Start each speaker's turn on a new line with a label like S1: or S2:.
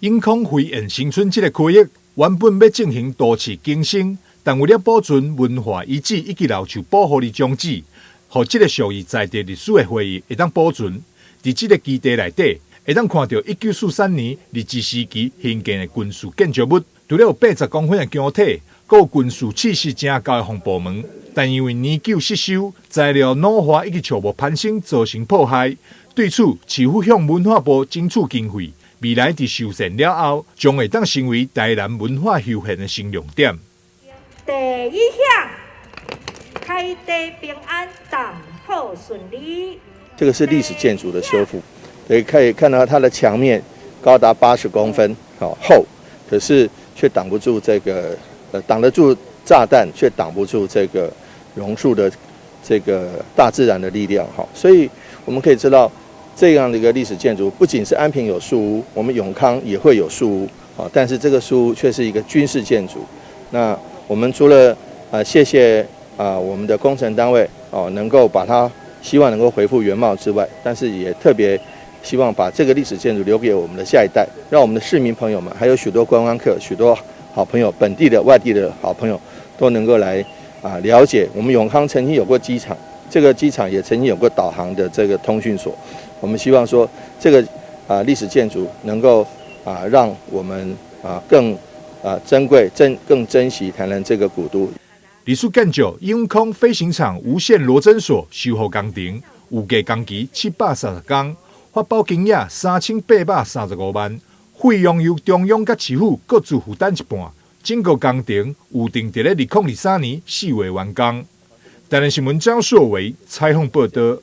S1: 永康飞燕新村这个区域原本要进行都市更新，但为了保存文化遗址以及老树保护的宗旨，让这个属于在地历史的回忆会当保存。在这个基地内底，会当看到1943年日治时期兴建的军事建筑物，除了有80公分的墙体，还有军事气势正高的防爆门。但因为年久失修、材料老化以及树木攀升造成破坏，对此市府向文化部争取经费，未来在修缮了后，将会当成为台南文化休闲的新亮点。
S2: 第一项，开地平安，党后顺利。
S3: 这个是历史建筑的修复，可以看到它的墙面高达80公分，厚，可是却挡不住这个挡得住炸弹，却挡不住这个榕树的这个大自然的力量。所以我们可以知道，这样的一个历史建筑，不仅是安平有树屋，我们永康也会有树屋，但是这个树屋却是一个军事建筑。那我们除了谢谢我们的工程单位能够把它希望能够恢复原貌之外，但是也特别希望把这个历史建筑留给我们的下一代，让我们的市民朋友们，还有许多观光客、许多好朋友、本地的、外地的好朋友，都能够来了解。我们永康曾经有过机场，这个机场也曾经有过导航的这个通讯所。我们希望说，这个历史建筑能够让我们更珍贵、更珍惜台南这个古都。
S1: 历史建筑永康飞行场无线罗针所修复工程有计工期730天，发包金额3835万，费用由中央甲市府各自负担一半。整个工程预定在2023年4月完工。台南新闻张硕维采访报道。